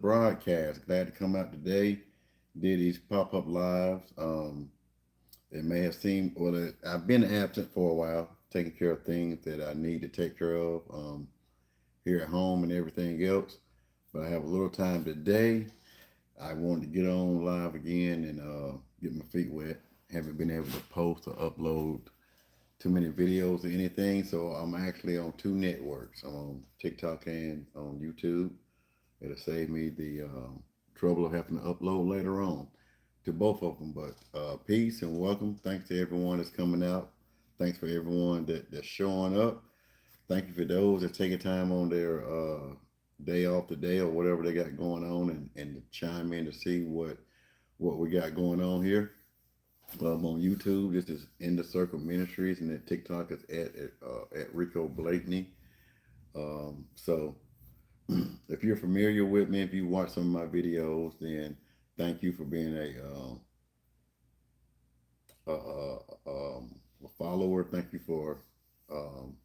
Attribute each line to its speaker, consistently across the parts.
Speaker 1: broadcast. Glad to come out today. Did these pop-up lives. It may have seemed I've been absent for a while, taking care of things that I need to take care of here at home and everything else. But I have a little time today. I wanted to get on live again and get my feet wet. Haven't been able to post or upload too many videos or anything, so I'm actually on two networks. I'm on TikTok and on YouTube. It'll save me the trouble of having to upload later on to both of them. But peace and welcome. Thanks to everyone that's coming out. Thanks for everyone that's showing up. Thank you for those that taking time on their day off today or whatever they got going on and to chime in to see what we got going on here. On YouTube, this is In the Circle Ministries, and at TikTok is at Rico Blakeney. So if you're familiar with me, if you watch some of my videos, then thank you for being a, a, a follower. Thank you for um,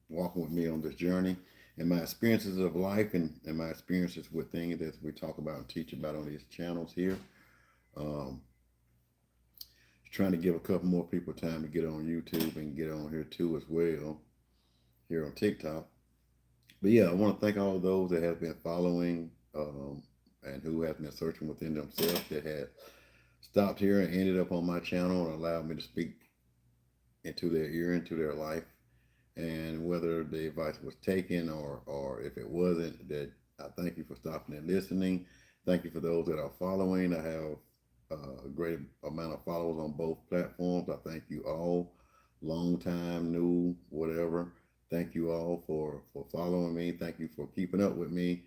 Speaker 1: walking with me on this journey and my experiences of life and my experiences with things that we talk about and teach about on these channels here. Um, Trying to give a couple more people time to get on YouTube and get on here too as well, here on TikTok. But yeah, I want to thank all of those that have been following and who have been searching within themselves that had stopped here and ended up on my channel and allowed me to speak into their ear, into their life. And whether the advice was taken or if it wasn't, that I thank you for stopping and listening. Thank you for those that are following. I have a great amount of followers on both platforms. I thank you all, long time, new, whatever. Thank you all for following me. Thank you for keeping up with me.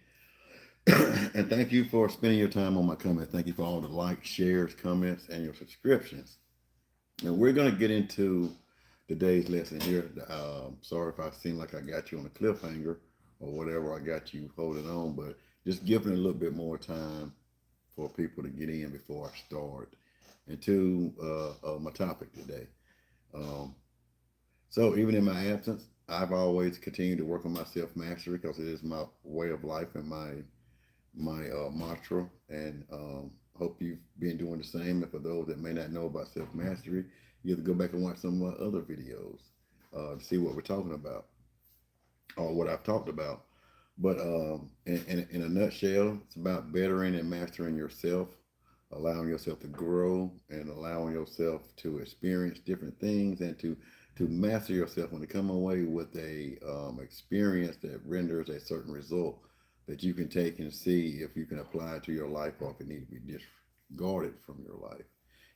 Speaker 1: And thank you for spending your time on my comments. Thank you for all the likes, shares, comments, and your subscriptions. And we're going to get into today's lesson here. Sorry if I seem like I got you on a cliffhanger or whatever. I got you holding on, but just giving a little bit more time for people to get in before I start into my topic today. Um, so even in my absence, I've always continued to work on my self mastery because it is my way of life and my mantra. And hope you've been doing the same. And for those that may not know about self mastery, you have to go back and watch some of my other videos to see what we're talking about or what I've talked about. But in a nutshell, it's about bettering and mastering yourself, allowing yourself to grow and allowing yourself to experience different things and to master yourself and to come away with a experience that renders a certain result that you can take and see if you can apply it to your life or if it needs to be discarded from your life.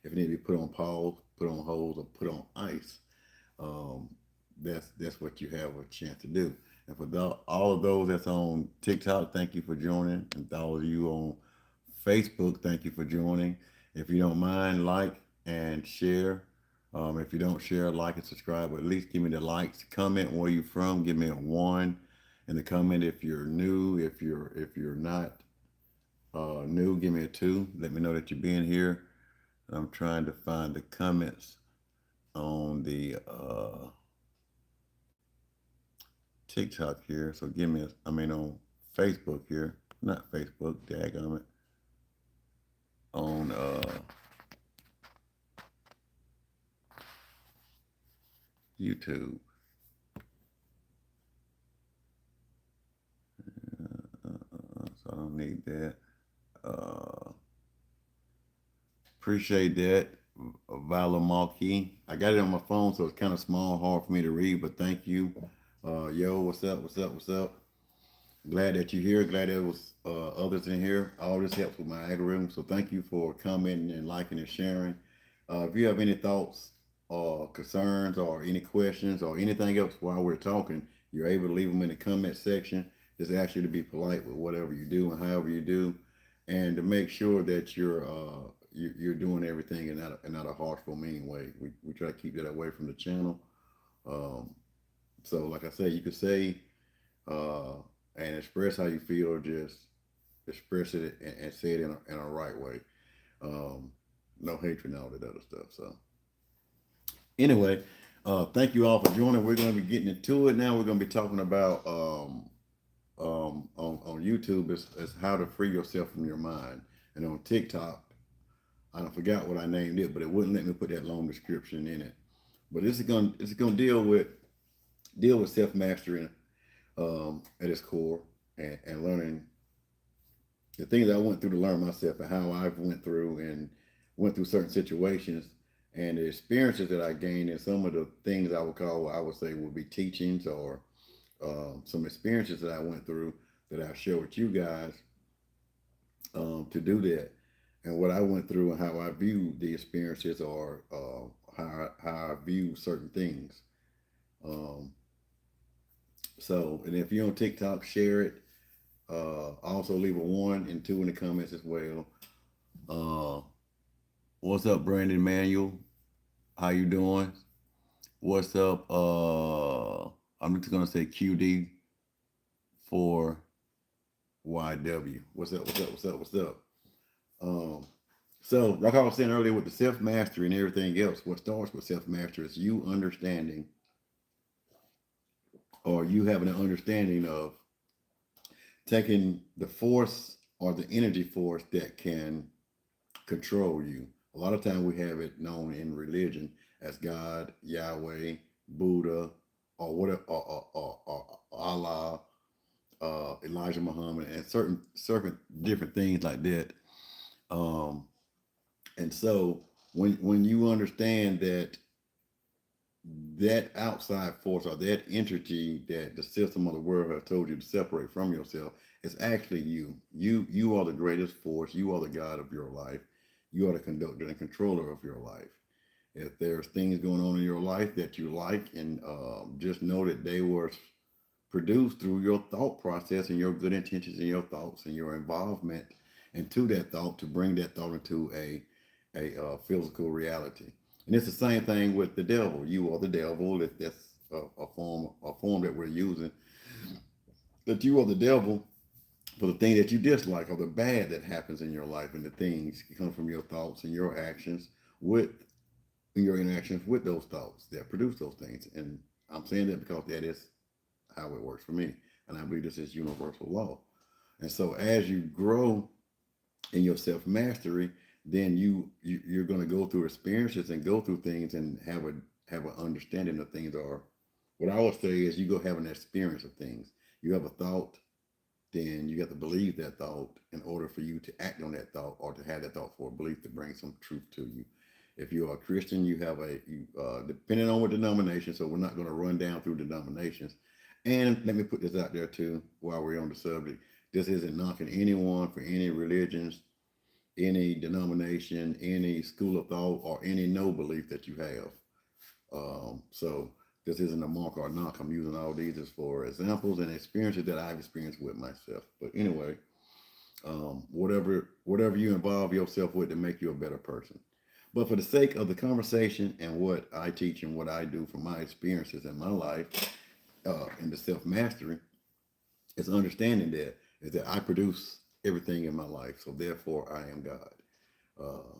Speaker 1: If it needs to be put on pause, put on hold, or put on ice, um, that's what you have a chance to do. And for all of those that's on TikTok, thank you for joining. And all of you on Facebook, thank you for joining. If you don't mind, like and share. If you don't share, like and subscribe, but at least give me the likes. Comment where you're from. Give me a one in the comment if you're new. If you're not new, give me a two. Let me know that you're being here. I'm trying to find the comments on the TikTok here. So give me on Facebook here. Not Facebook, daggum it. On YouTube. So I don't need that. Uh, Appreciate that. Valamalki. I got it on my phone, so it's kind of small, hard for me to read, but thank you. Yo, what's up? What's up? What's up? Glad that you're here. Glad there was others in here. All this helps with my algorithm. So thank you for commenting and liking and sharing. If you have any thoughts or concerns or any questions or anything else while we're talking, you're able to leave them in the comment section. Just ask you to be polite with whatever you do and however you do, and to make sure that you're doing everything in not a harshful, mean way. We try to keep that away from the channel. Um, so, like I said, you could say uh, and express how you feel, or just express it and say it in a right way. Um, no hatred and all that other stuff. So, anyway, thank you all for joining. We're going to be getting into it now. We're going to be talking about on YouTube is how to free yourself from your mind. And on TikTok, I don't forgot what I named it, but it wouldn't let me put that long description in it. But it's gonna deal with self mastery at its core, and learning the things I went through to learn myself, and how I went through certain situations, and the experiences that I gained, and some of the things I would say would be teachings, or some experiences that I went through that I share with you guys, to do that, and what I went through and how I view the experiences, or how I view certain things. Um, so, and if you're on TikTok, share it. Also leave a 1 and 2 in the comments as well. Uh, what's up, Brandon Manuel? How you doing? What's up? I'm just gonna say QD for YW. What's up? What's up? What's up? What's up? Um, so, like I was saying earlier, with the self mastery and everything else, what starts with self mastery is you understanding, or you having an understanding of taking the force or the energy force that can control you. A lot of times we have it known in religion as God, Yahweh, Buddha, or whatever, or Allah, Elijah Muhammad, and certain different things like that. Um, and so when you understand that that outside force, or that entity that the system of the world has told you to separate from yourself, is actually you. You are the greatest force. You are the God of your life. You are the conductor and controller of your life. If there's things going on in your life that you like, and just know that they were produced through your thought process, and your good intentions, and your thoughts, and your involvement into that thought, to bring that thought into a physical reality. And it's the same thing with the devil. You are the devil. If that's a form that we're using, that you are the devil for the thing that you dislike, or the bad that happens in your life, and the things come from your thoughts and your actions with your interactions with those thoughts that produce those things. And I'm saying that because that is how it works for me, and I believe this is universal law. And so as you grow in your self mastery, then you're going to go through experiences and go through things, and have an understanding of things. Or what I would say is, you go have an experience of things. You have a thought, then you have to believe that thought in order for you to act on that thought, or to have that thought for a belief to bring some truth to you. If you're a Christian, you have depending on what denomination. So we're not going to run down through denominations. And let me put this out there too, while we're on the subject. This isn't knocking anyone for any religions, any denomination, any school of thought, or any no belief that you have. So this isn't a mark or a knock. I'm using all these as for examples and experiences that I've experienced with myself. But anyway, whatever you involve yourself with to make you a better person. But for the sake of the conversation, and what I teach and what I do from my experiences in my life, in the self mastery, is understanding that I produce everything in my life. So therefore, I am God. Uh,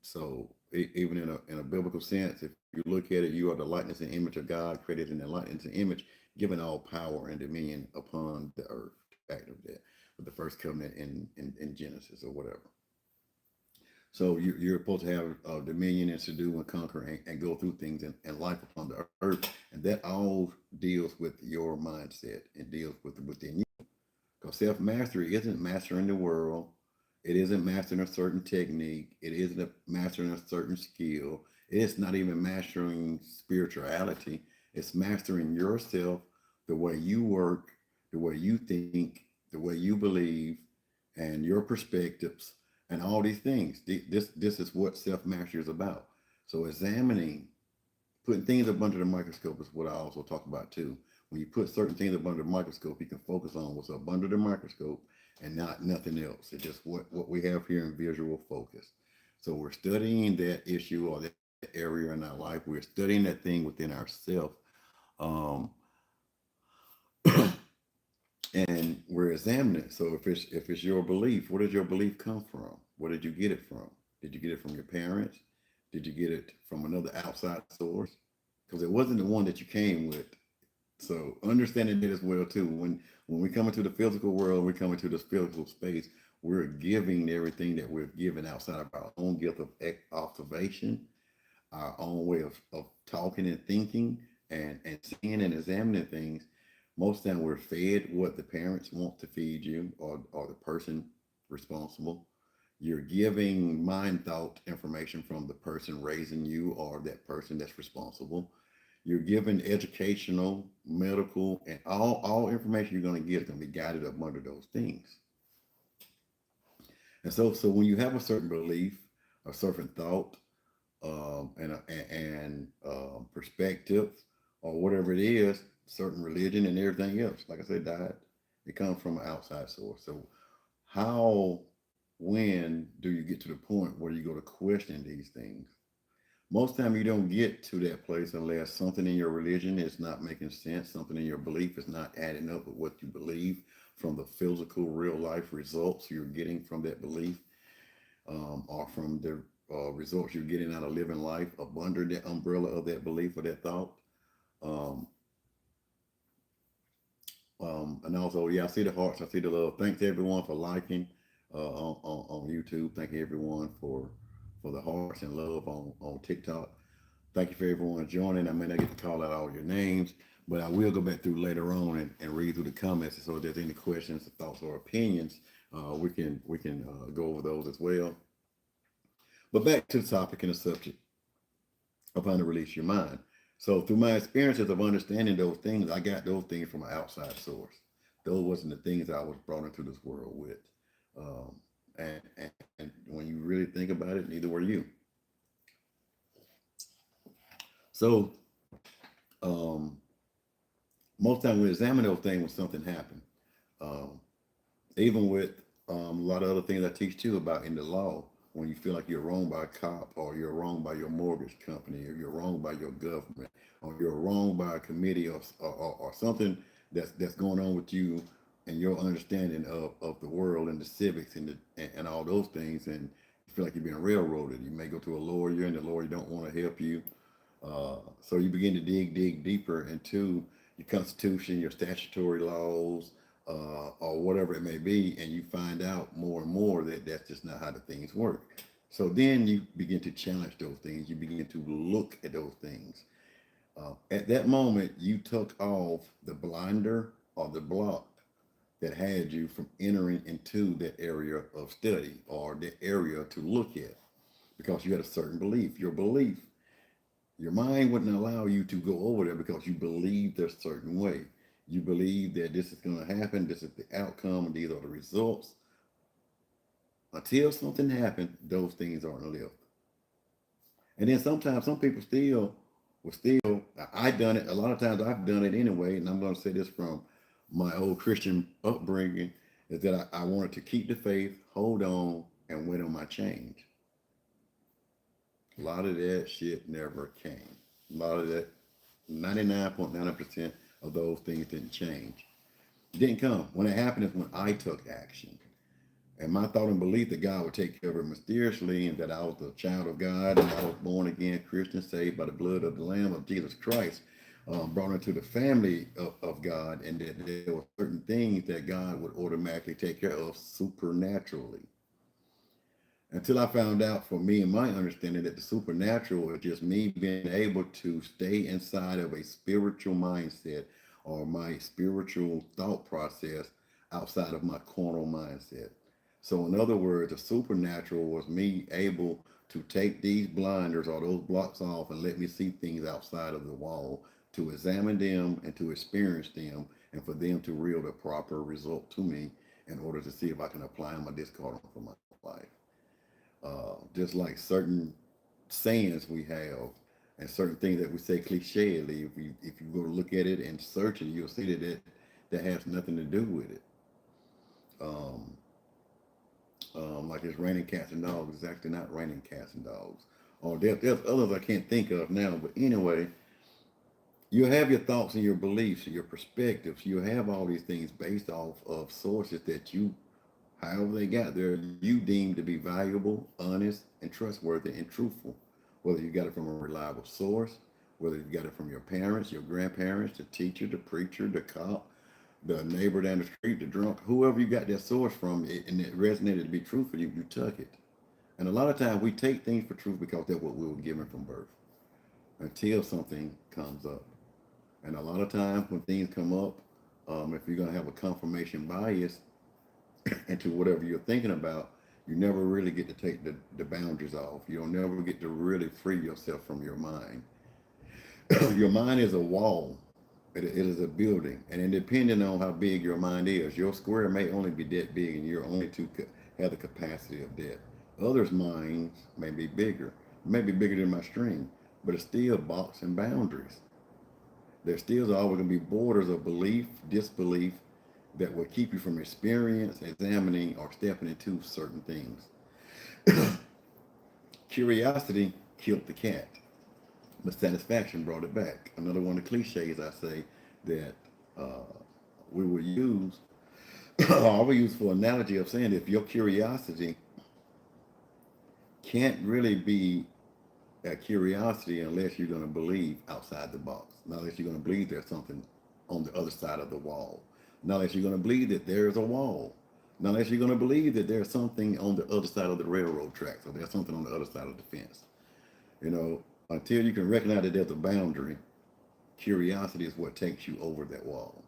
Speaker 1: so even in a biblical sense, if you look at it, you are the likeness and image of God, created in the likeness and image, given all power and dominion upon the earth. Fact of that, with the first covenant in Genesis or whatever. So you're supposed to have dominion, and subdue and conquer, and go through things and life upon the earth, and that all deals with your mindset, and deals with within you. Because self mastery isn't mastering the world. It isn't mastering a certain technique. It isn't mastering a certain skill. It's not even mastering spirituality. It's mastering yourself, the way you work, the way you think, the way you believe, and your perspectives, and all these things. This is what self mastery is about. So examining, putting things up under the microscope is what I also talk about too. When you put certain things up under the microscope, you can focus on what's up under the microscope, and not nothing else. It's just what we have here in visual focus. So we're studying that issue, or that area in our life. We're studying that thing within ourselves. Um, and we're examining it. So if it's your belief, where does your belief come from? Where did you get it from? Did you get it from your parents? Did you get it from another outside source? Because it wasn't the one that you came with. So understanding that as well too. When we come into the physical world, we come into this physical space, we're giving everything that we're given outside of our own gift of observation, our own way of talking and thinking and seeing and examining things. Most of the time we're fed what the parents want to feed you or the person responsible. You're giving mind thought information from the person raising you or that person that's responsible. You're given educational, medical, and all information you're going to get is going to be guided up under those things. And so when you have a certain belief, a certain thought, and perspective, or whatever it is, certain religion and everything else, like I said, diet, it comes from an outside source. So how, when do you get to the point where you go to question these things? Most time you don't get to that place unless something in your religion is not making sense, something in your belief is not adding up with what you believe from the physical real life results you're getting from that belief, or from the results you're getting out of living life up under the umbrella of that belief or that thought. um, and also, yeah, I see the hearts, I see the love. Thanks everyone for liking on YouTube. Thank you everyone for the hearts and love on TikTok. Thank you for everyone joining. I may not get to call out all your names, but I will go back through later on and read through the comments. So if there's any questions, thoughts, or opinions, we can go over those as well. But back to the topic and the subject of how to release your mind. So through my experiences of understanding those things, I got those things from an outside source. Those wasn't the things I was brought into this world with. Um, and when you really think about it, neither were you. So um, most time we examine those things when something happened. Um, Even with a lot of other things I teach too about in the law, when you feel like you're wronged by a cop, or you're wronged by your mortgage company, or you're wronged by your government, or you're wronged by a committee, or something that's going on with you and your understanding of the world and the civics and all those things, and you feel like you're being railroaded. You may go to a lawyer and the lawyer don't want to help you. So you begin to dig deeper into your constitution, your statutory laws, or whatever it may be, and you find out more and more that that's just not how the things work. So then you begin to challenge those things. You begin to look at those things. At that moment, you took off the blinder or the block that had you from entering into that area of study or the area to look at, because you had a certain belief. Your mind wouldn't allow you to go over there because you believed a certain way. You believe that this is going to happen, this is the outcome, and these are the results. Until something happened, those things aren't lived. And then sometimes some people still will still, I done it, a lot of times I've done it anyway, and I'm going to say this from my old Christian upbringing, is that I wanted to keep the faith, hold on, and wait on my change. A lot of that shit never came. A lot of that, 99.9% of those things didn't change. It didn't come. When it happened is when I took action. And my thought and belief that God would take care of it mysteriously, and that I was a child of God, and I was born again Christian, saved by the blood of the Lamb of Jesus Christ, brought into the family of God, and that there were certain things that God would automatically take care of supernaturally. Until I found out, for me and my understanding, that the supernatural is just me being able to stay inside of a spiritual mindset or my spiritual thought process outside of my carnal mindset. So, in other words, the supernatural was me able to take these blinders or those blocks off and let me see things outside of the wall, to examine them and to experience them, and for them to reveal the proper result to me in order to see if I can apply them or discard them for my life. Just like certain sayings we have and certain things that we say clichely, if you go to look at it and search it, you'll see that has nothing to do with it. Um, like it's raining cats and dogs. It's actually not raining cats and dogs. Or there's others I can't think of now. But anyway, you have your thoughts and your beliefs and your perspectives. You have all these things based off of sources that you, however they got there, you deem to be valuable, honest, and trustworthy and truthful. Whether you got it from a reliable source, whether you got it from your parents, your grandparents, the teacher, the preacher, the cop, the neighbor down the street, the drunk, whoever you got that source from, and it resonated to be true for you, you took it. And a lot of times we take things for truth because that's what we were given from birth until something comes up. And a lot of times when things come up, if you're going to have a confirmation bias into whatever you're thinking about, you never really get to take the boundaries off. You'll never get to really free yourself from your mind. Your mind is a wall. It is a building, and then depending on how big your mind is, your square may only be that big, and you're only to have the capacity of that. Others' minds may be bigger, maybe bigger than my string, but it's still box and boundaries. There still always going to be borders of belief, disbelief that will keep you from experience, examining, or stepping into certain things. Curiosity killed the cat, but satisfaction brought it back. Another one of the cliches I say that uh, we would use, I would use for analogy of saying if your curiosity can't really be a curiosity unless you're going to believe outside the box, not unless you're going to believe there's something on the other side of the wall, not unless you're going to believe that there's a wall, not unless you're going to believe that there's something on the other side of the railroad tracks or there's something on the other side of the fence. You know, until you can recognize that there's a boundary, curiosity is what takes you over that wall.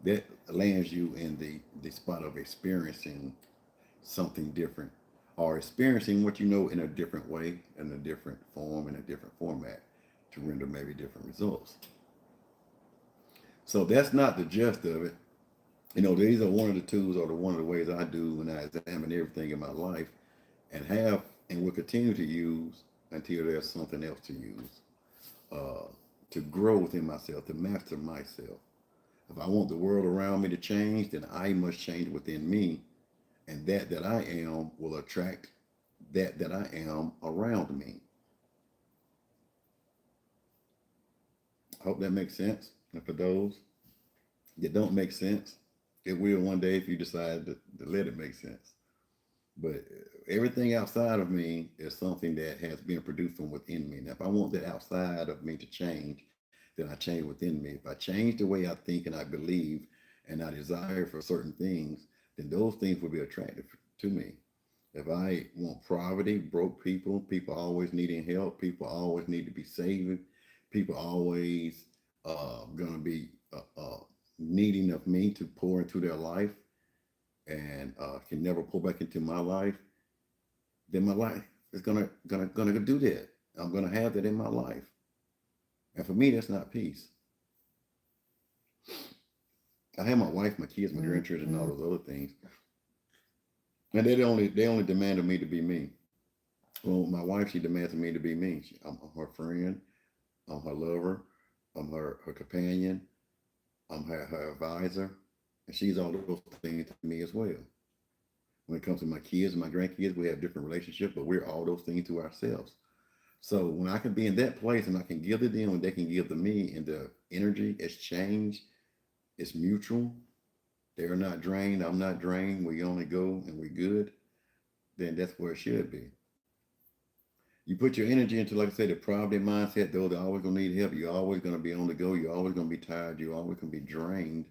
Speaker 1: That lands you in the spot of experiencing something different or experiencing what you know in a different way, in a different form, in a different format to render maybe different results. So that's not the gist of it. You know, these are one of the tools or the one of the ways I do when I examine everything in my life and have and will continue to use until there's something else to use uh, to grow within myself, to master myself. If I want the world around me to change, then I must change within me, and that I am will attract that I am around me. I hope that makes sense. And for those that don't make sense, it will one day if you decide to let it make sense. But everything outside of me is something that has been produced from within me. Now, if I want that outside of me to change, then I change within me. If I change the way I think and I believe and I desire for certain things, then those things will be attractive to me. If I want poverty, broke people, people always needing help, people always need to be saved, people always gonna be needing of me to pour into their life and can never pour back into my life, then my life is gonna do that. I'm gonna have that in my life, and for me, that's not peace. I have my wife, my kids, my grandchildren, and all those other things, and they only demanded me to be me. Well, my wife, she demands me to be me. I'm her friend, I'm her lover, I'm her companion, I'm her advisor, and she's all those things to me as well. When it comes to my kids and my grandkids, we have different relationships, but we're all those things to ourselves. So when I can be in that place and I can give to them and they can give to me, and the energy exchange is mutual, they're not drained, I'm not drained, we only go and we're good, then that's where it should be. You put your energy into, like I said, the poverty mindset, though, they're always gonna need help. You're always gonna be on the go. You're always gonna be tired. You're always gonna be drained.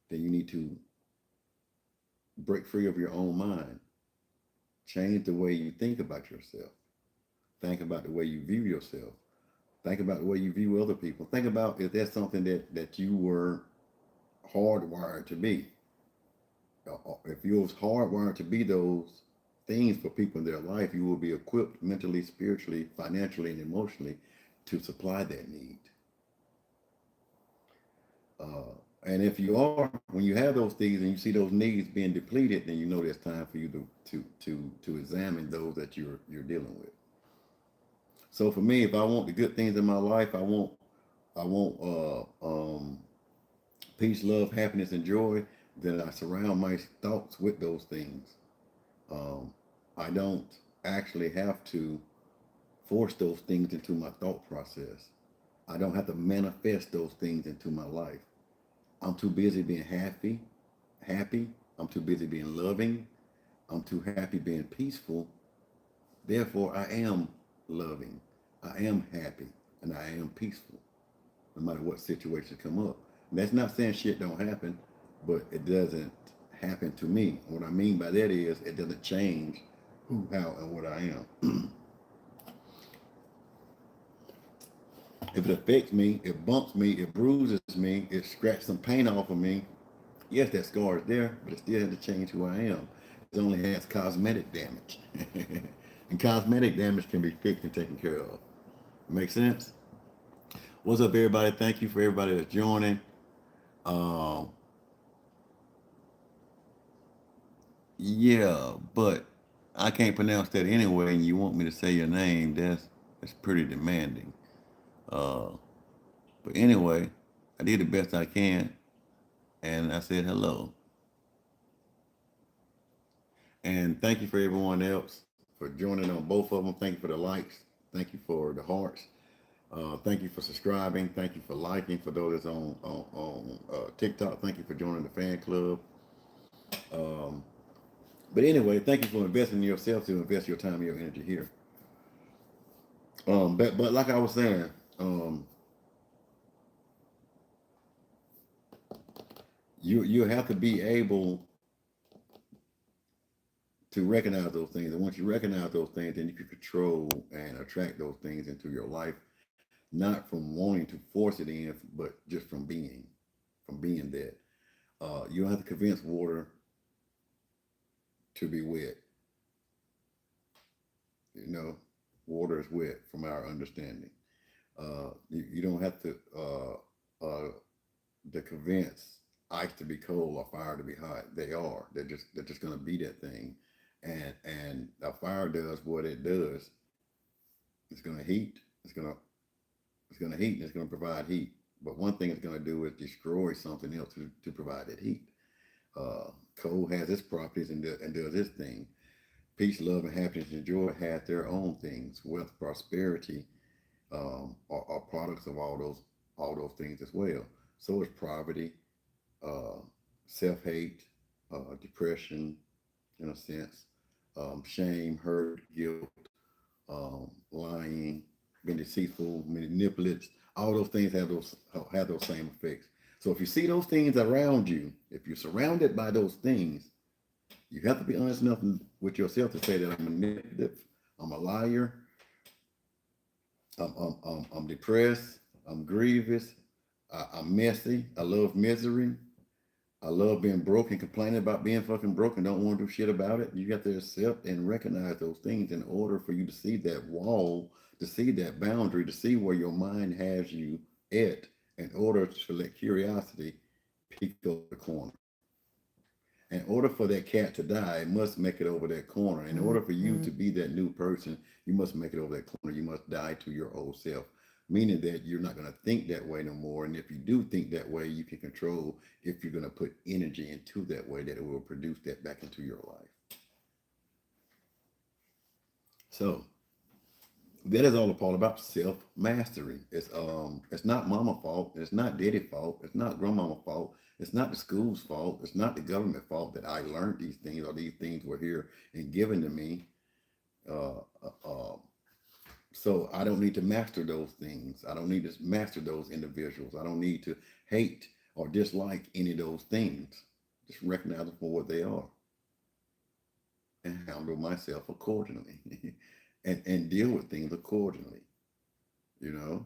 Speaker 1: Then you need to break free of your own mind. Change the way you think about yourself. Think about the way you view yourself. Think about the way you view other people. Think about if that's something that you were hardwired to be. If you was hardwired to be those things for people in their life, you will be equipped mentally, spiritually, financially, and emotionally to supply that need. Uh, and if you are, when you have those things and you see those needs being depleted, then you know there's time for you to examine those that you're dealing with. So for me, if I want the good things in my life, I want peace, love, happiness, and joy. Then I surround my thoughts with those things. Um, I don't actually have to force those things into my thought process. I don't have to manifest those things into my life. I'm too busy being happy. I'm too busy being loving. I'm too happy being peaceful. Therefore, I am loving. I am happy. and I am peaceful, no matter what situations come up. And that's not saying shit don't happen, but it doesn't happen to me. What I mean by that is it doesn't change who, how, and what I am. If it affects me, it bumps me, it bruises me, it scratches some paint off of me, yes, that scar is there, but it still hasn't changed who I am. It only has cosmetic damage. And cosmetic damage can be fixed and taken care of. Make sense? What's up, everybody? Thank you for everybody that's joining. Um, yeah, but I can't pronounce that anyway, and you want me to say your name. That's pretty demanding. Uh, but anyway, I did the best I can, and I said hello. And thank you for everyone else for joining on both of them. Thank you for the likes. Thank you for the hearts. Thank you for subscribing. Thank you for liking. For those that's on TikTok, thank you for joining the fan club. Um, but anyway, thank you for investing in yourself to invest your time and your energy here. But like I was saying, um, you have to be able to recognize those things, and once you recognize those things, then you can control and attract those things into your life, not from wanting to force it in, but just from being that. You don't have to convince water to be wet. You know, water is wet from our understanding. You don't have to convince ice to be cold or fire to be hot. They are. They're just going to be that thing, and a fire does what it does. It's going to heat. It's going to heat. And it's going to provide heat. But one thing it's going to do is destroy something else to provide that heat. Coal has its properties and does its thing. Peace, love, and happiness and joy have their own things. Wealth, prosperity are products of all those things as well. So is poverty, uh, self-hate, depression, in a sense, shame, hurt, guilt, lying, being deceitful, manipulative. All those things have those same effects. So if you see those things around you, if you're surrounded by those things, you have to be honest enough with yourself to say that I'm manipulative, I'm a liar, I'm depressed, I'm grievous, I'm messy, I love misery, I love being broken, complaining about being fucking broken, don't want to do shit about it. You got to accept and recognize those things in order for you to see that wall, to see that boundary, to see where your mind has you at, in order to let curiosity peek over the corner. In order for that cat to die, it must make it over that corner. In order for you to be that new person, you must make it over that corner. You must die to your old self, meaning that you're not going to think that way no more. And if you do think that way, you can control if you're going to put energy into that way, that it will produce that back into your life. So that is all a part about self mastery. It's not mama fault. It's not daddy fault. It's not grandmama fault. It's not the school's fault. It's not the government fault that I learned these things or these things were here and given to me. Uh, uh, uh, so I don't need to master those things. I don't need to master those individuals. I don't need to hate or dislike any of those things. Just recognize them for what they are and handle myself accordingly and deal with things accordingly, you know?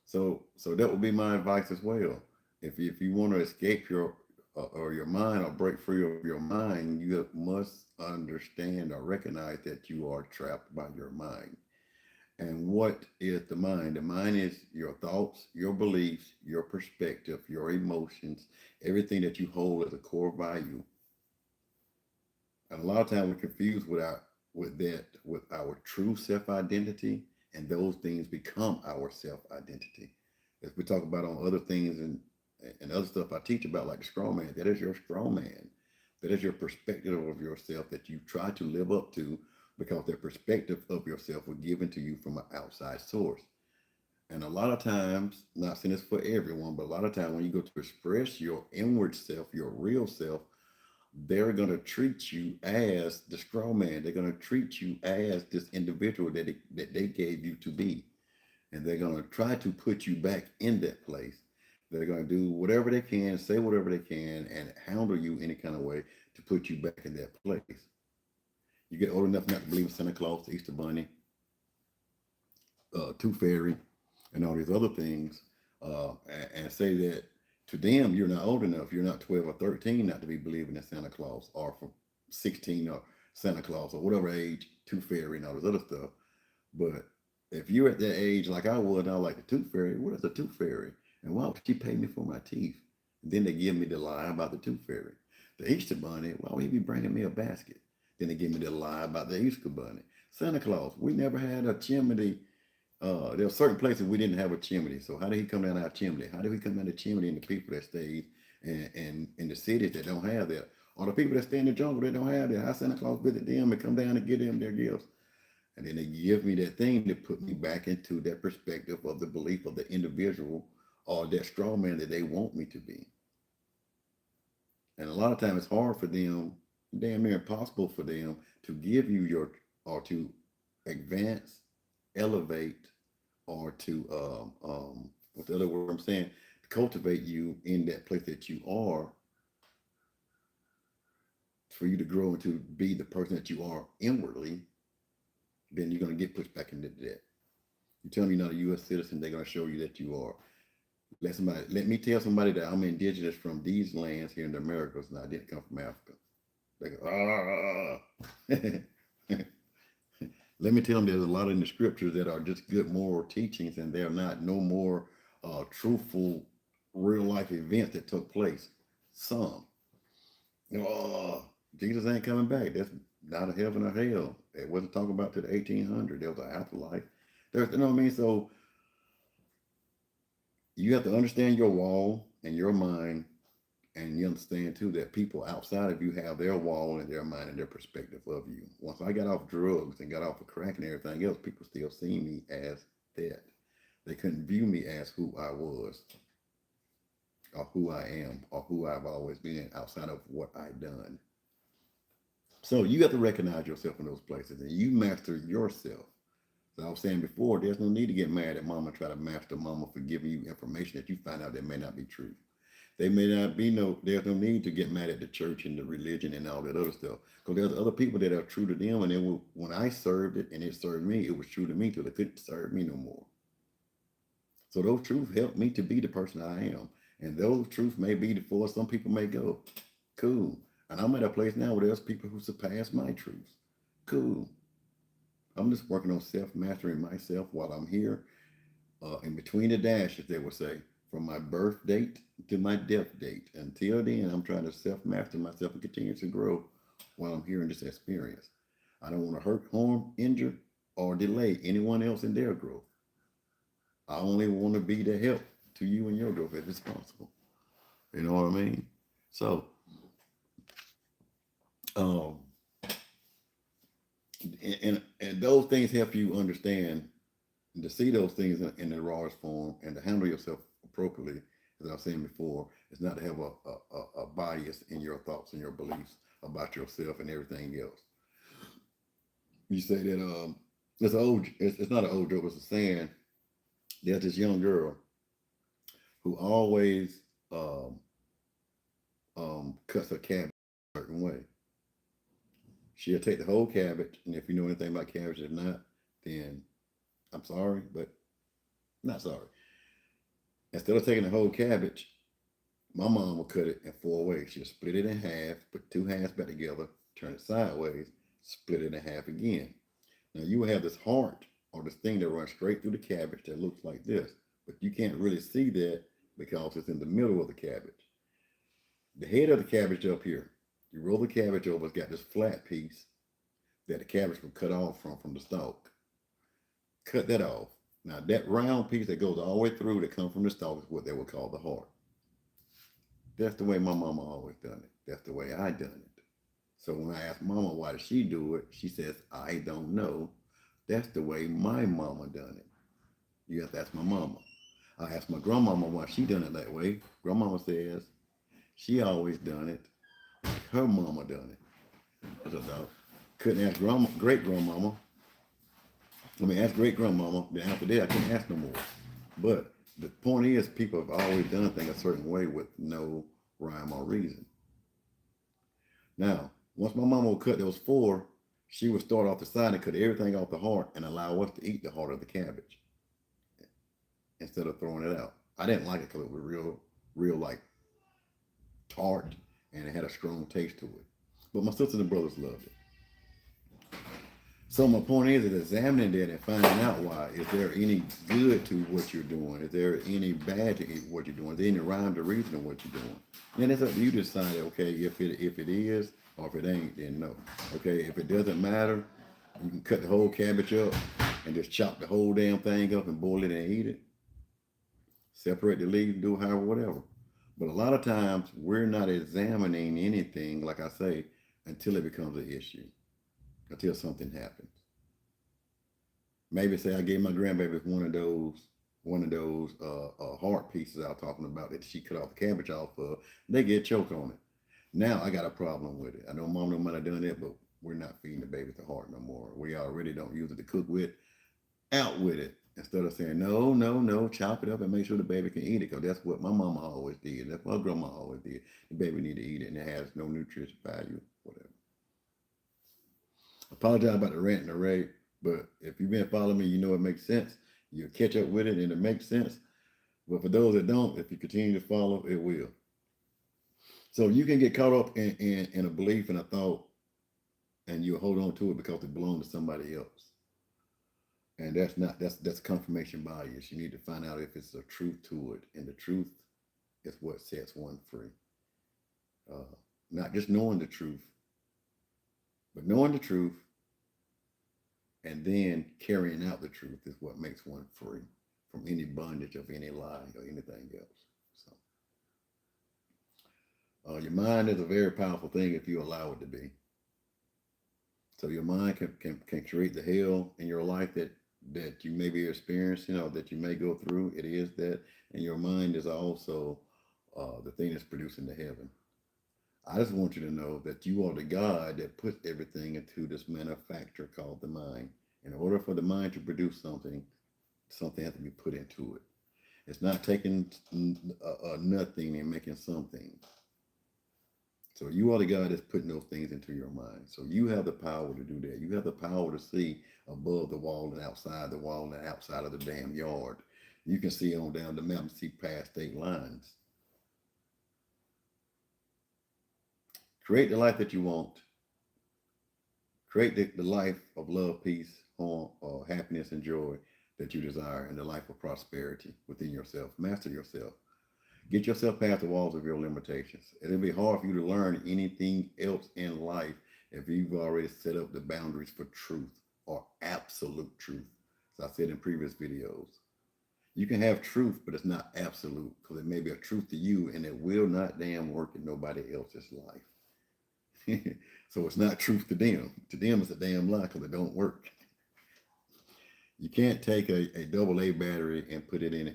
Speaker 1: So that would be my advice as well. If you want to escape your or your mind or break free of your mind, you must understand or recognize that you are trapped by your mind. And what is the mind? The mind is your thoughts, your beliefs, your perspective, your emotions, everything that you hold as a core value. And a lot of times we're confused with our true self identity, and those things become our self identity. As we talk about on other things and other stuff I teach about, like the strong man, that is your strong man. That is your perspective of yourself that you try to live up to because that perspective of yourself was given to you from an outside source. And a lot of times, not saying this for everyone, but a lot of times when you go to express your inward self, your real self, they're going to treat you as the strong man. They're going to treat you as this individual that they gave you to be. and they're going to try to put you back in that place. They're going to do whatever they can, say whatever they can, and handle you any kind of way to put you back in that place. You get old enough not to believe in Santa Claus, the Easter Bunny, Tooth Fairy, and all these other things, and say that to them you're not old enough, you're not 12 or 13 not to be believing in Santa Claus, or from 16 or Santa Claus or whatever age, Tooth Fairy and all this other stuff. But if you're at that age like I was, and I like the Tooth Fairy, what is a Tooth Fairy? And why would she pay me for my teeth? And then they give me the lie about the Tooth Fairy. The Easter Bunny, why would he be bringing me a basket? Then they give me the lie about the Easter Bunny. Santa Claus, we never had a chimney. There are certain places we didn't have a chimney. So how did he come down our chimney? How did he come down the chimney in the people that stayed and in the cities that don't have that? Or the people that stay in the jungle that don't have that? How Santa Claus visit them and come down and get them their gifts? And then they give me that thing to put me back into that perspective of the belief of the individual, or that straw man that they want me to be. And a lot of times it's hard for them, damn near impossible for them, to give you your, or to advance, elevate, or to what's the other word I'm saying, to cultivate you in that place that you are, for you to grow and to be the person that you are inwardly. Then you're going to get pushed back into debt. You tell me you're not a U.S. citizen, they're going to show you that you are. Let me tell somebody that I'm indigenous from these lands here in the Americas, and I didn't come from Africa. They go, Let me tell them there's a lot in the scriptures that are just good moral teachings, and they're not no more truthful, real life events that took place. Some. Jesus ain't coming back. That's not a heaven or hell. It wasn't talking about to the 1800. There was an afterlife. There's, you know what I mean? So you have to understand your wall and your mind, and you understand too that people outside of you have their wall and their mind and their perspective of you. Once I got off drugs and got off of crack and everything else, people still see me as that. They couldn't view me as who I was, or who I am, or who I've always been outside of what I've done. So you have to recognize yourself in those places, and you master yourself. So I was saying before, there's no need to get mad at mama, try to master mama for giving you information that you find out that may not be true. They may not be there's no need to get mad at the church and the religion and all that other stuff. Because there's other people that are true to them, and when I served it and it served me, it was true to me till it couldn't serve me no more. So those truths helped me to be the person I am. And those truths may be before some people may go. Cool. And I'm at a place now where there's people who surpass my truths. Cool. I'm just working on self-mastering myself while I'm here, in between the dashes, they would say, from my birth date to my death date. Until then, I'm trying to self-master myself and continue to grow while I'm here in this experience. I don't want to hurt, harm, injure, or delay anyone else in their growth. I only want to be the help to you and your growth if it's possible. You know what I mean? So, and those things help you understand, to see those things in the rawest form, and to handle yourself appropriately. As I was saying before, it's not to have a bias in your thoughts and your beliefs about yourself and everything else. You say that it's not an old joke, it's a saying. There's this young girl who always cuts her cabbage a certain way. She'll take the whole cabbage, and if you know anything about cabbage, if not, then I'm sorry, but not sorry. Instead of taking the whole cabbage, my mom will cut it in 4 ways. She'll split it in half, put 2 halves back together, turn it sideways, split it in half again. Now you will have this heart, or this thing that runs straight through the cabbage that looks like this, but you can't really see that because it's in the middle of the cabbage. The head of the cabbage up here, you roll the cabbage over, it's got this flat piece that the cabbage will cut off from the stalk. Cut that off. Now that round piece that goes all the way through that comes from the stalk is what they would call the heart. That's the way my mama always done it. That's the way I done it. So when I ask mama why does she do it, she says, I don't know. That's the way my mama done it. You have to ask my mama. I asked my grandmama why she done it that way. Grandmama says she always done it like her mama done it. I said, no. Couldn't ask great grandmama I mean, ask great grandmama. Then after that, I can't ask no more. But the point is, people have always done things a certain way with no rhyme or reason. Now, once my mama would cut those four, she would start off the side and cut everything off the heart and allow us to eat the heart of the cabbage instead of throwing it out. I didn't like it because it was real like tart and it had a strong taste to it. But my sisters and brothers loved it. So my point is examining that and finding out why. Is there any good to what you're doing? Is there any bad to what you're doing? Is there any rhyme to reason in what you're doing? Then it's up to you to decide, okay, if it is or if it ain't, then no. Okay, if it doesn't matter, you can cut the whole cabbage up and just chop the whole damn thing up and boil it and eat it. Separate the leaves, do however, whatever. But a lot of times we're not examining anything, like I say, until it becomes an issue, until something happens. Maybe say I gave my grandbaby one of those heart pieces I was talking about that she cut off the cabbage off of. They get choked on it. Now I got a problem with it. I know mom might have done that, but we're not feeding the baby the heart no more. We already don't use it to cook with. Out with it. Instead of saying no, no, no, chop it up and make sure the baby can eat it, because that's what my mama always did. That's what my grandma always did. The baby need to eat it, and it has no nutrition value, whatever. I apologize about the rant and the rave, but if you've been following me, you know it makes sense. You'll catch up with it, and it makes sense. But for those that don't, if you continue to follow, it will. So you can get caught up in a belief and a thought, and you hold on to it because it belongs to somebody else. And that's confirmation bias. You need to find out if it's a truth to it, and the truth is what sets one free. Not just knowing the truth, but knowing the truth and then carrying out the truth is what makes one free from any bondage of any lie or anything else. So your mind is a very powerful thing if you allow it to be. So your mind can create the hell in your life that you may be experiencing or that you may go through. It is that, and your mind is also the thing that's producing the heaven. I just want you to know that you are the God that puts everything into this manufacture called the mind. In order for the mind to produce something, something has to be put into it. It's not taking nothing and making something. So you are the God that's putting those things into your mind. So you have the power to do that. You have the power to see above the wall and outside the wall and outside of the damn yard. You can see on down the mountain, see past state lines. Create the life that you want. Create the life of love, peace, happiness, and joy that you desire, and the life of prosperity within yourself. Master yourself. Get yourself past the walls of your limitations. It'll be hard for you to learn anything else in life if you've already set up the boundaries for truth or absolute truth. As I said in previous videos, you can have truth, but it's not absolute, because it may be a truth to you and it will not damn work in nobody else's life. So it's not truth to them. To them, it's a damn lie because it don't work. You can't take a double A battery and put it in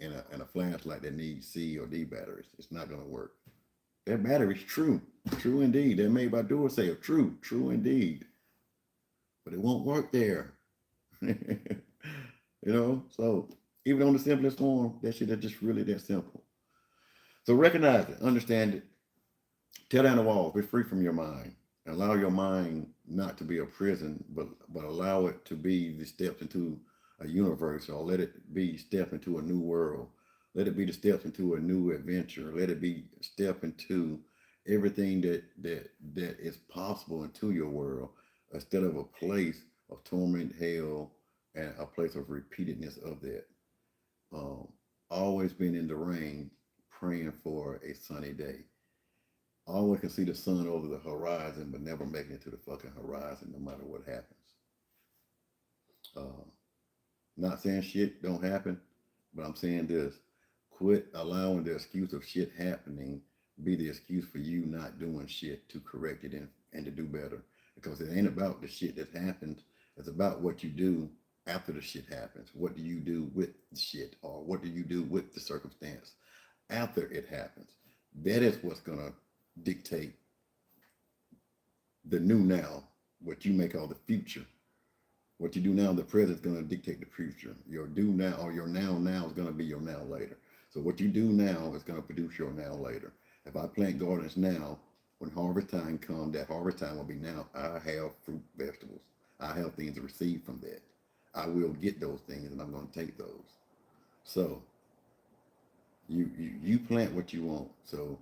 Speaker 1: a flashlight that needs C or D batteries. It's not going to work. That battery's true. True indeed. They're made by Duracell. True indeed. But it won't work there. So even on the simplest form, that shit is just really that simple. So recognize it, understand it, tear down the walls, be free from your mind. Allow your mind not to be a prison, but allow it to be the steps into a universe, or let it be step into a new world. Let it be the steps into a new adventure. Let it be step into everything that is possible into your world, instead of a place of torment, hell, and a place of repeatedness of that. Always being in the rain, praying for a sunny day. Always can see the sun over the horizon, but never making it to the fucking horizon, no matter what happens. Not saying shit don't happen, but I'm saying this: quit allowing the excuse of shit happening be the excuse for you not doing shit to correct it and to do better. Because it ain't about the shit that happens. It's about what you do after the shit happens. What do you do with the shit, or what do you do with the circumstance after it happens? That is what's gonna dictate the new now, what you may call the future. What you do now in the present is going to dictate the future. Your do now or your now is going to be your now later. So what you do now is going to produce your now later. If I plant gardens now, when harvest time comes, that harvest time will be now. I have fruit, vegetables. I have things to receive from that. I will get those things, and I'm going to take those. So you plant what you want. So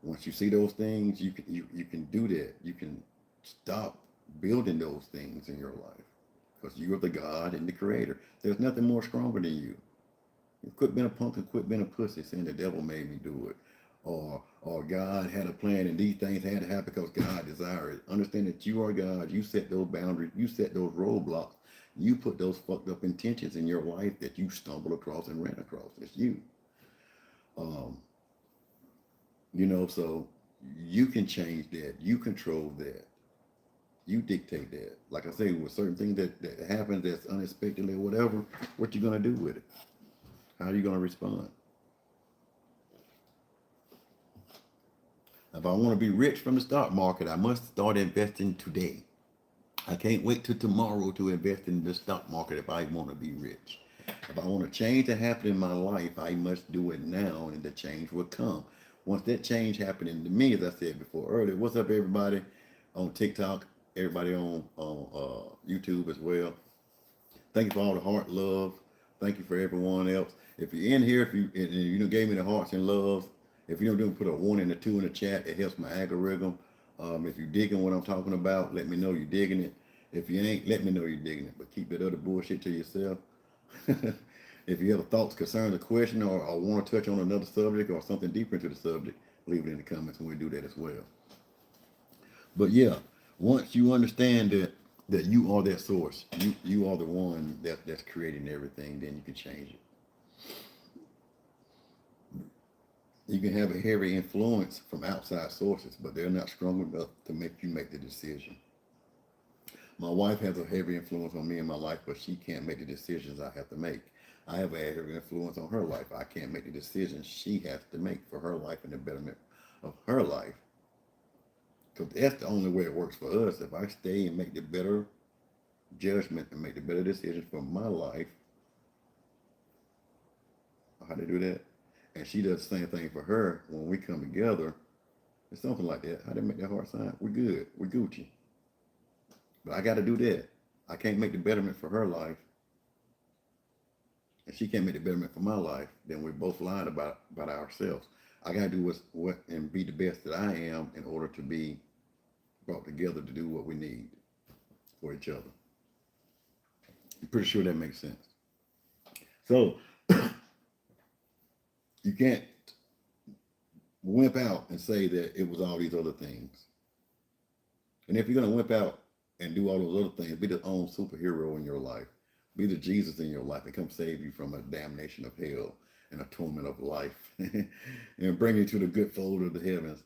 Speaker 1: once you see those things, you can do that. You can stop building those things in your life because you are the God and the Creator. There's nothing more stronger than you. You quit being a punk and quit being a pussy saying the devil made me do it. Or God had a plan and these things had to happen because God desired it. Understand that you are God. You set those boundaries. You set those roadblocks. You put those fucked up intentions in your life that you stumbled across and ran across. It's you. Um, so you can change that. You control that. You dictate that. Like I say, with certain things that happens that's unexpectedly or whatever, what you gonna do with it? How are you gonna respond? If I want to be rich from the stock market, I must start investing today. I can't wait till tomorrow to invest in the stock market if I want to be rich. If I want a change to happen in my life, I must do it now and the change will come. Once that change happening to me, as I said before earlier, what's up everybody on TikTok, everybody on YouTube as well. Thank you for all the heart, love. Thank you for everyone else. If you're in here, if you gave me the hearts and love, if you don't do put a 1 and a 2 in the chat, it helps my algorithm. If you're digging what I'm talking about, let me know you're digging it. If you ain't, let me know you're digging it. But keep that other bullshit to yourself. If you have thoughts, concerns, a question, or want to touch on another subject or something deeper into the subject, leave it in the comments and we'll do that as well. But yeah, once you understand that you are that source, you are the one that's creating everything, then you can change it. You can have a heavy influence from outside sources, but they're not strong enough to make you make the decision. My wife has a heavy influence on me in my life, but she can't make the decisions I have to make. I have a heavy influence on her life. I can't make the decisions she has to make for her life and the betterment of her life. Because that's the only way it works for us. If I stay and make the better judgment and make the better decisions for my life, how to do that? And she does the same thing for her when we come together. It's something like that. How they make that heart sign? We're good. We're Gucci. But I got to do that. I can't make the betterment for her life. And she can't make the betterment for my life. Then we're both lying about ourselves. I got to do what and be the best that I am in order to be brought together to do what we need for each other. I'm pretty sure that makes sense. So you can't wimp out and say that it was all these other things. And if you're going to wimp out and do all those other things, be the own superhero in your life. Be the Jesus in your life and come save you from a damnation of hell and a torment of life and bring you to the good fold of the heavens.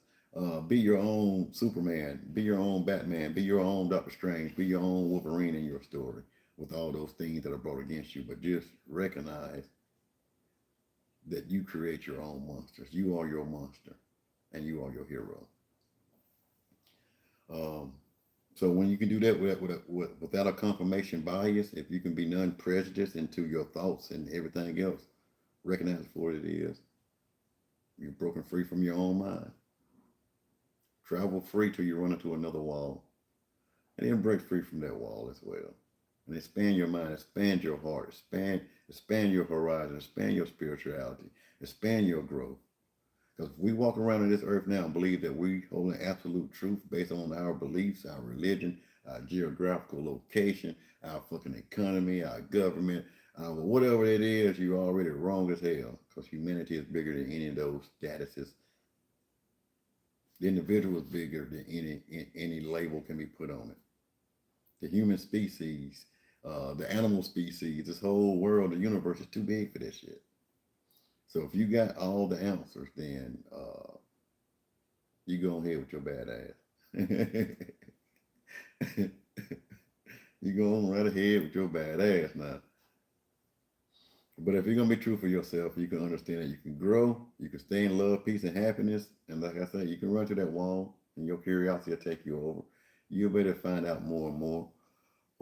Speaker 1: Be your own Superman. Be your own Batman. Be your own Doctor Strange. Be your own Wolverine in your story with all those things that are brought against you. But just recognize that you create your own monsters. You are your monster and you are your hero. So when you can do that without a confirmation bias, if you can be non-prejudiced into your thoughts and everything else, recognize it for what it is. You're broken free from your own mind. Travel free till you run into another wall. And then break free from that wall as well. And expand your mind, expand your heart, expand your horizon, expand your spirituality, expand your growth. Because if we walk around on this earth now and believe that we hold an absolute truth based on our beliefs, our religion, our geographical location, our fucking economy, our government, whatever it is, you're already wrong as hell. Because humanity is bigger than any of those statuses. The individual is bigger than any label can be put on it. The human species, the animal species, this whole world, the universe is too big for that shit. So if you got all the answers, then you go ahead with your bad ass. You go on right ahead with your bad ass now. But if you're going to be true for yourself, you can understand that you can grow, you can stay in love, peace, and happiness. And like I said, you can run to that wall and your curiosity will take you over. You'll better find out more and more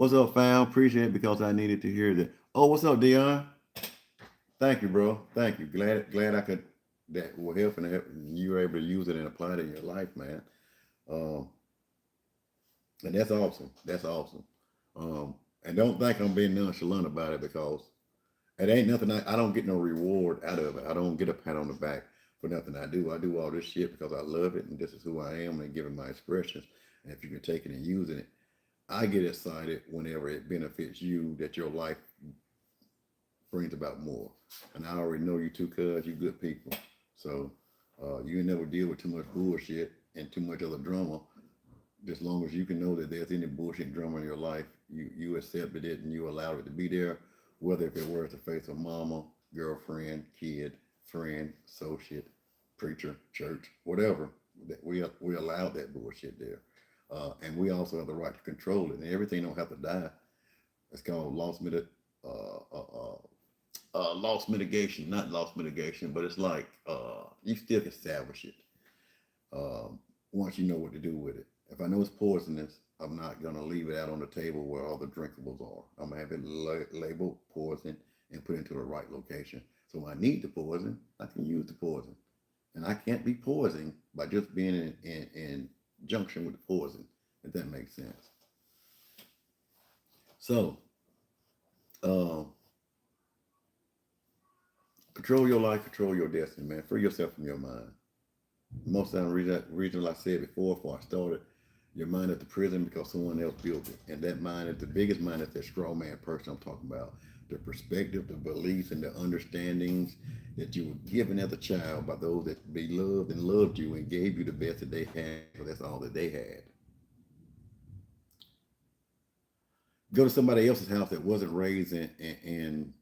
Speaker 1: What's up, fam? Appreciate it because I needed to hear that. Oh, what's up, Dion? Thank you, bro. Thank you. Glad I could that will help and you were able to use it and apply it in your life, man. Um, and that's awesome. That's awesome. And don't think I'm being nonchalant about it because it ain't nothing. I don't get no reward out of it. I don't get a pat on the back for nothing I do. I do all this shit because I love it and this is who I am and giving my expressions. And if you can take it and using it, I get excited whenever it benefits you that your life brings about more. And I already know you two cuz you good people. So you never deal with too much bullshit and too much other drama. As long as you can know that there's any bullshit and drama in your life, you accepted it and you allowed it to be there, whether if it were to face a mama, girlfriend, kid, friend, associate, preacher, church, whatever. That we allowed that bullshit there. And we also have the right to control it. And everything don't have to die. It's called loss mitigation, not loss mitigation, but it's like you still can establish it once you know what to do with it. If I know it's poisonous, I'm not gonna leave it out on the table where all the drinkables are. I'm gonna have it labeled poison and put into the right location. So when I need the poison, I can use the poison, and I can't be poisoned by just being in junction with the poison. If that makes sense. So, uh, control your life, control your destiny, man. Free yourself from your mind. Most of the reason like I said before I started, your mind is the prison because someone else built it. And that mind is the biggest mind is that straw man person I'm talking about. The perspective, the beliefs, and the understandings that you were given as a child by those that beloved and loved you and gave you the best that they had. So that's all that they had. Go to somebody else's house that wasn't raised in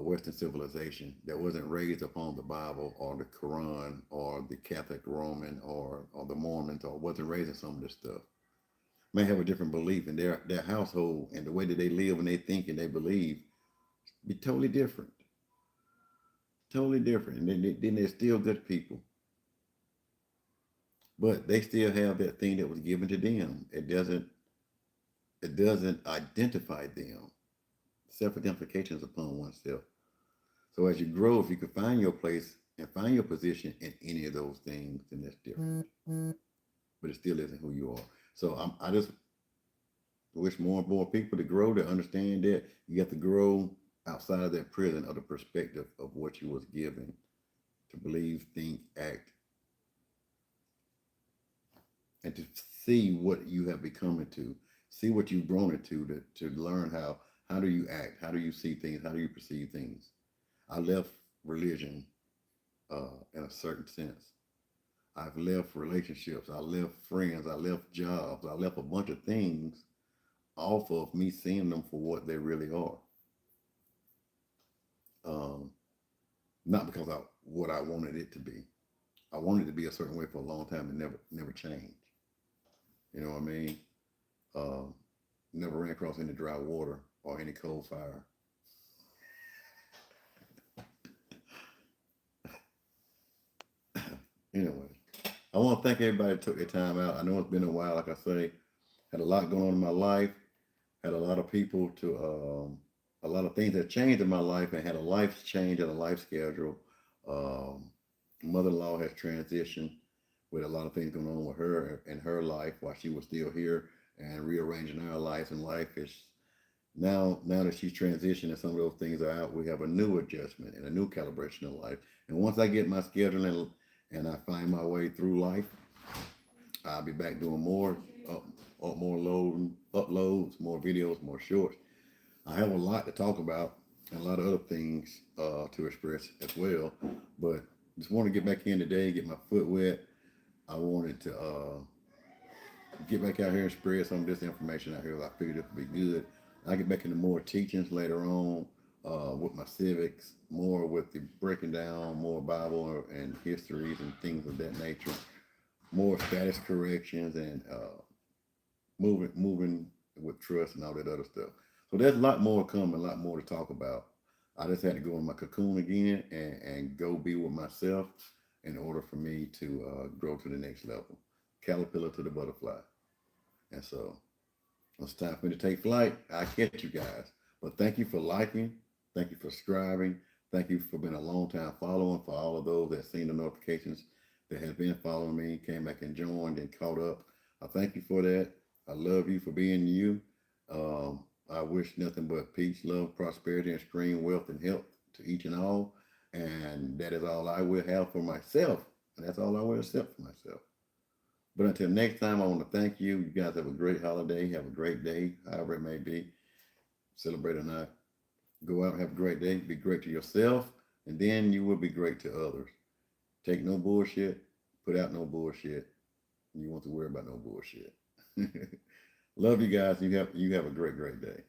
Speaker 1: Western civilization, that wasn't raised upon the Bible or the Quran or the Catholic Roman or the Mormons or wasn't raised in some of this stuff, may have a different belief in their household and the way that they live and they think and they believe be totally different. Totally different. And then they're still good people. But they still have that thing that was given to them. It doesn't identify them. Self-identification is upon oneself. So as you grow, if you can find your place and find your position in any of those things, then that's different. But it still isn't who you are. So I just wish more and more people to grow to understand that you have to grow outside of that prison of the perspective of what you was given to believe, think, act, and to see what you have become into, see what you've grown into to learn how do you act, how do you see things, how do you perceive things. I left religion in a certain sense. I've left relationships, I left friends, I left jobs, I left a bunch of things off of me seeing them for what they really are. Um, Not because I what I wanted it to be. I wanted it to be a certain way for a long time and never changed. You know what I mean? Um, Never ran across any dry water or any cold fire. Anyway, I want to thank everybody that took their time out. I know it's been a while, like I say, had a lot going on in my life, had a lot of people a lot of things that changed in my life, and had a life change and a life schedule. Um, Mother-in-law has transitioned with a lot of things going on with her in her life while she was still here and rearranging our lives, and life is now that she's transitioned and some of those things are out, we have a new adjustment and a new calibration of life. And once I get my schedule and I find my way through life, I'll be back doing up, more uploads, more videos, more shorts. I have a lot to talk about and a lot of other things to express as well. But just want to get back in today, get my foot wet. I wanted to get back out here and spread some of this information out here. I figured it would be good. I get back into more teachings later on with my civics, more with the breaking down more Bible and histories and things of that nature, more status corrections and moving with trust and all that other stuff. So there's a lot more coming, a lot more to talk about. I just had to go in my cocoon again and go be with myself in order for me to grow to the next level. Caterpillar to the butterfly. And so It's time for me to take flight. I catch you guys. But thank you for liking. Thank you for subscribing. Thank you for being a long time following. For all of those that seen the notifications that have been following me, came back and joined and caught up. I thank you for that. I love you for being you. I wish nothing but peace, love, prosperity, and extreme wealth and health to each and all. And that is all I will have for myself. And that's all I will accept for myself. But until next time, I want to thank you. You guys have a great holiday. Have a great day, however it may be. Celebrate or not. Go out and have a great day. Be great to yourself, and then you will be great to others. Take no bullshit. Put out no bullshit. You want to worry about no bullshit. Love you guys. You have a great day.